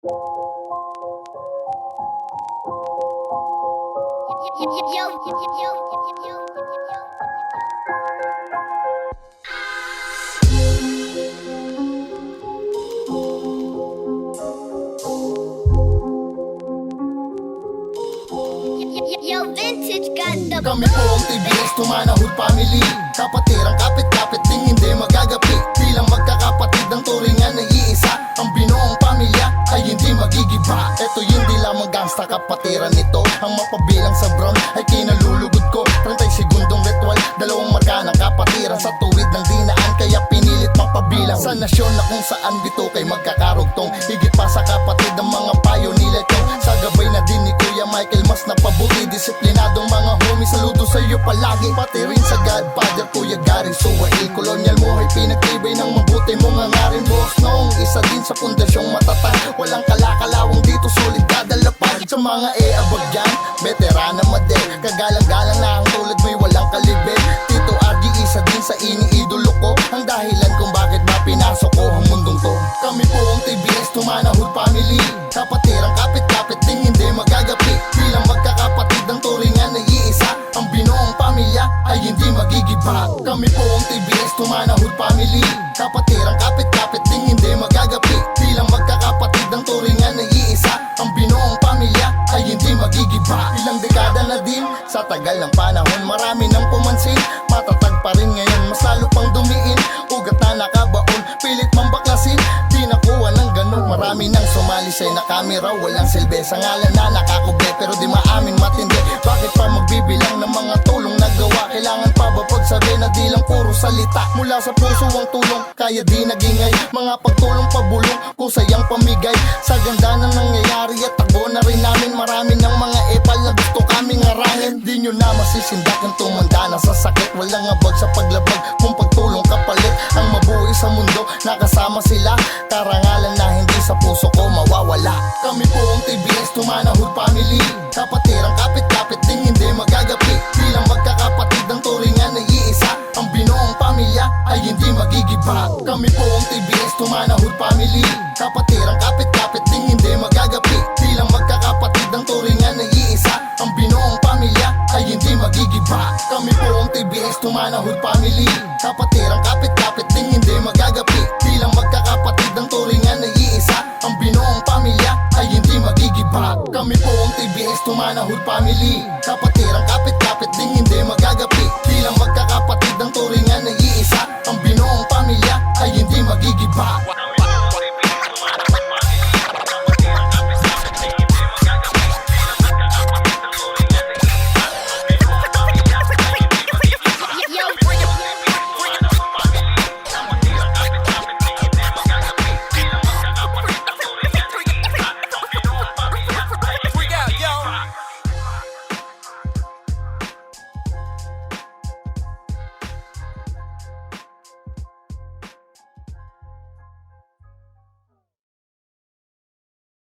Kami po ang TBS, Tumanahod Family. Kapatirang kapit-kapit ding hindi magagapi. Bilang magkakapatid ang turingan na iisa. Ang binuong pamilya ay hindi magigiba. Ito hindi lamang gangsta kapatiran nito. Ang mapabilang sa brown ay kinalulugod ko. 30 segundong ritual, dalawang marka ng kapatiran sa tuwid ng dinaan. Kaya pinilit mapabilang sa nasyon na kung saan bito kay magkakarugtong. Higit pa sa kapatid ang mga payo nila itong sa gabay na din ni Kuya Michael, mas napabuti. Disiplinadong mga homies, saludo sa'yo palagi. Pati rin sa Godfather, Kuya Gary Suwail. Kolonyal mo ay pinagtibay ng mabuti mong hangarin, boss. Noong isa din sa pundasyong matatag, walang kalakalawang dito, sulit dadalapag. Sa mga abag dyan, veterana made, kagalang-galang na ang tulad mo'y walang kalibig. Tito Argy, isa din sa iniidolo ko, ang dahilan kung bakit ba pinasok ko ang mundong to. Kami po ang TBS, Tumanahod Family. Kapatirang kapit-kapit ding hindi magagapi. Bilang magkakapatid ang turingan na iisa. Ang binuong pamilya ay hindi magigiba. Kami po ang TBS, Tumanahod Family. Kapatirang kapit-kapit ding hindi magagapi. Bilang magkakapatid ang turingan na iisa. Ang binuong pamilya ay hindi magigiba. Ilang dekada na din, sa tagal ng panahon marami nang pumansin. Matatag pa rin ngayon, mas lalo pang dumiin. Ugat na nakabaon, pilit mambaklasin. Di nakuha ng ganun, marami nang sumali sa'y nakamera. Walang silbi sa ngalan na nakakubli, pero di maamin matindi. Bakit pa magbibilang ng mga tulong nagawa? Kailangan pa ba pagsabi na di lang puro salita? Mula sa puso ang tulong, kaya di nagingay. Mga pagtulong pabulong, kusayang pamigay. Sa ganda ng nangyayari at takbo na rin namin. Marami ng mga epal na gusto kaming harangin. Di nyo na masisindak ang tumanda na sa sakit. Walang abag sa paglabag kung pagtulong kapalit. Ang mabuhay sa mundo, nakasama sila. Karangalan na hindi sa puso ko mawawala. Kami po ang TBS, Tumanahod Family. Kapatirang kapit-kapit ding hindi magagapi. Bilang magkakapatid ang turingan na iisa. Ang binuong pamilya ay hindi magigiba. Kami po ang TBS, Tumanahod Family. Kapatirang kapit-kapit ding hindi magagapi. Bilang magkakapatid ang turingan na iisa. Ang binuong pamilya ay hindi magigiba. Kami po ang TBS, Tumanahod Family. Kapatirang kapit-kapit ding hindi magagapi. Bilang magkakapatid ang turingan na iisa. Ang binuong pamilya ay hindi magigiba. Kami po ang TBS, Tumanahod Family. Kapatirang